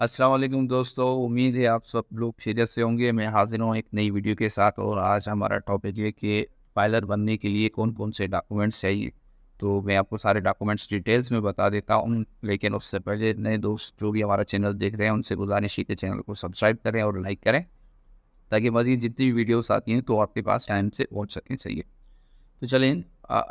अस्सलाम वालेकुम दोस्तों, उम्मीद है आप सब लोग खैरियत से होंगे। मैं हाज़िर हूँ एक नई वीडियो के साथ और आज हमारा टॉपिक है कि पायलट बनने के लिए कौन-कौन से डॉक्यूमेंट्स चाहिए। तो मैं आपको सारे डॉक्यूमेंट्स डिटेल्स में बता देता हूँ, लेकिन उससे पहले नए दोस्त जो भी हमारा चैनल देख रहे हैं उनसे गुज़ारिश है कि चैनल को सब्सक्राइब करें और लाइक करें, ताकि मज़ीद जितनी भी वीडियोज़ आती हैं तो आपके पास टाइम से पहुँच सकें। सही है। तो चलें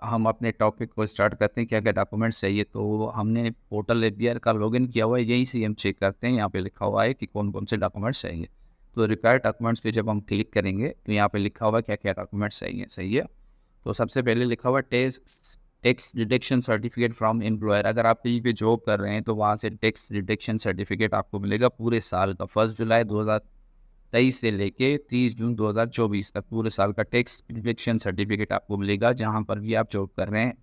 हम अपने टॉपिक को स्टार्ट करते हैं। क्या-क्या डॉक्यूमेंट्स चाहिए, तो हमने पोर्टल एपीआर का लॉगिन किया हुआ है, यहीं से हम चेक करते हैं। यहाँ पे लिखा हुआ है कि कौन-कौन से डॉक्यूमेंट्स चाहिए। तो रिक्वायर्ड डॉक्यूमेंट्स पे जब हम क्लिक करेंगे तो यहाँ पे लिखा हुआ है क्या-क्या डॉक्यूमेंट्स चाहिए, सही है। तो सबसे पहले लिखा हुआ है tax deduction certificate from employer. अगर आप कहीं पे जॉब कर रहे हैं तो वहाँ से टैक्स डिडक्शन सर्टिफिकेट आपको मिलेगा पूरे साल का, 1 जुलाई 2023 से लेके 30 जून 2024 तक पूरे साल का टैक्स डिडक्शन सर्टिफिकेट आपको मिलेगा। जहाँ पर भी आप जॉब कर रहे हैं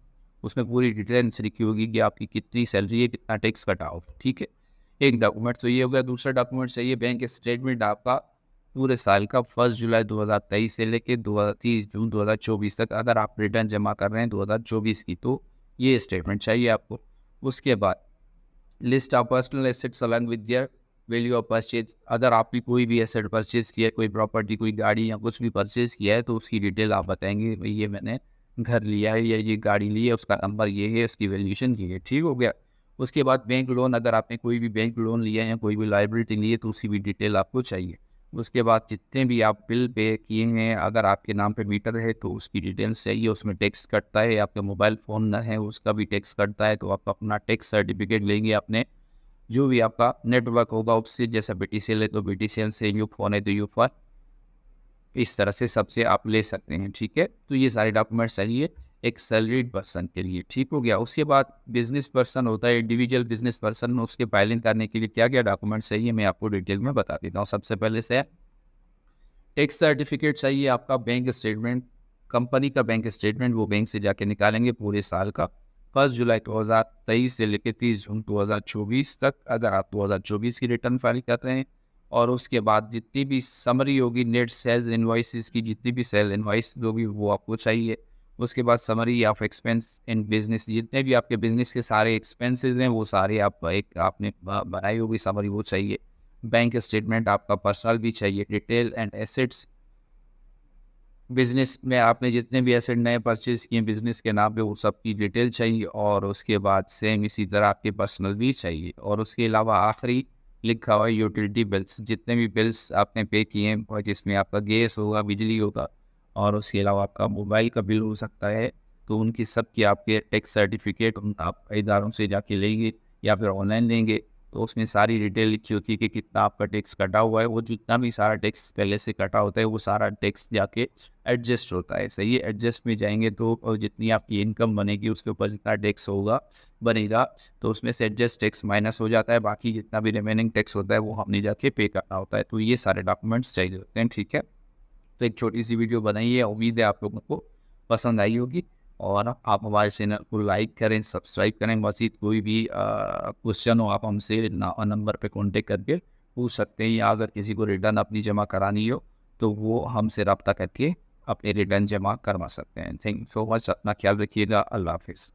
उसमें पूरी डिटेल्स लिखी होगी कि आपकी कितनी सैलरी है, कितना टैक्स कटा हो। ठीक है, एक डॉक्यूमेंट तो ये हो गया। दूसरा डॉक्यूमेंट चाहिए बैंक स्टेटमेंट आपका पूरे साल का, 1 जुलाई 2023 से लेके 30 जून 2024 तक। अगर आप रिटर्न जमा कर रहे हैं 2024 की, तो ये स्टेटमेंट चाहिए आपको। उसके बाद list of personal assets along with their value of purchase. अगर आपने कोई भी एसेट परचेज किया है, कोई प्रॉपर्टी, कोई गाड़ी या कुछ भी परचेज किया है, तो उसकी डिटेल आप बताएंगे, भाई ये मैंने घर लिया है या ये गाड़ी ली है, उसका नंबर ये है, उसकी वैल्यूएशन ये है। ठीक हो गया। उसके बाद बैंक लोन, अगर आपने कोई भी बैंक लोन लिया है या कोई भी लाइबिलिटी ली है तो उसकी भी डिटेल आपको चाहिए। उसके बाद जितने भी आप बिल पे किए हैं, अगर आपके नाम पे मीटर है तो उसकी डिटेल्स चाहिए, उसमें टैक्स कटता है। आपका मोबाइल फ़ोन न है उसका भी टैक्स कटता है, तो आप अपना टैक्स सर्टिफिकेट लेंगे अपने जो भी आपका नेटवर्क होगा उससे। जैसा बीटीसीएल है तो बीटीसीएल से, यूफोन है तो यूफोन, इस तरह से सबसे आप ले सकते हैं। ठीक है, तो ये सारे डॉक्यूमेंट्स चाहिए एक सैलरीड पर्सन के लिए। ठीक हो गया। उसके बाद बिजनेस पर्सन होता है, इंडिविजुअल बिजनेस पर्सन, उसके फाइलिंग करने के लिए क्या क्या डॉक्यूमेंट्स चाहिए मैं आपको डिटेल में बता देता हूँ। सबसे पहले से टैक्स सर्टिफिकेट चाहिए आपका, बैंक स्टेटमेंट, कंपनी का बैंक स्टेटमेंट, वो बैंक से जाके निकालेंगे पूरे साल का, 1 जुलाई 2023 से लेकर 30 जून 2024 तक, अगर आप 2024 की रिटर्न फाइल कर रहे हैं। और उसके बाद जितनी भी समरी होगी नेट सेल्स इनवॉइसेस की, जितनी भी सेल इनवॉइस जो भी वो आपको चाहिए। उसके बाद summary of expense in business, जितने भी आपके बिजनेस के सारे एक्सपेंसेस हैं वो सारे आप एक आपने बनाई होगी समरी, वो चाहिए। बैंक स्टेटमेंट आपका पर्सनल भी चाहिए, डिटेल एंड एसेट्स, बिजनेस में आपने जितने भी एसेट नए परचेज किए बिजनेस के नाम पे वो सब की डिटेल चाहिए। और उसके बाद सेम इसी तरह आपके पर्सनल भी चाहिए। और उसके अलावा आखिरी लिखा हुआ है यूटिलिटी बिल्स, जितने भी बिल्स आपने पे किए हैं, और जिसमें आपका गैस होगा, बिजली होगा, और उसके अलावा आपका मोबाइल का बिल हो सकता है, तो उनकी सब की आपके टैक्स सर्टिफिकेट आप इदारों से जाके लेंगे या फिर ऑनलाइन लेंगे। तो उसमें सारी डिटेल लिखी होती है कि कितना आपका टैक्स कटा हुआ है। वो जितना भी सारा टैक्स पहले से कटा होता है वो सारा टैक्स जाके एडजस्ट होता है। सही है, एडजस्ट में जाएंगे तो जितनी आपकी इनकम बनेगी उसके ऊपर जितना टैक्स होगा बनेगा, तो उसमें से एडजस्ट टैक्स माइनस हो जाता है। बाकी जितना भी रिमेनिंग टैक्स होता है वो हमने जाके पे करना होता है। तो ये सारे डॉक्यूमेंट्स चाहिए होते हैं। ठीक है, तो एक छोटी सी वीडियो बनाई है, उम्मीद है आप लोगों को पसंद आई होगी। और आप हमारे चैनल को लाइक करें, सब्सक्राइब करें। मज़ीद कोई भी क्वेश्चन हो आप हमसे नंबर पे कांटेक्ट करके पूछ सकते हैं, या अगर किसी को रिटर्न अपनी जमा करानी हो तो वो हमसे रब्ता करके अपने रिटर्न जमा करवा सकते हैं। थैंक यू सो मच, अपना ख्याल रखिएगा। अल्लाह हाफिज़।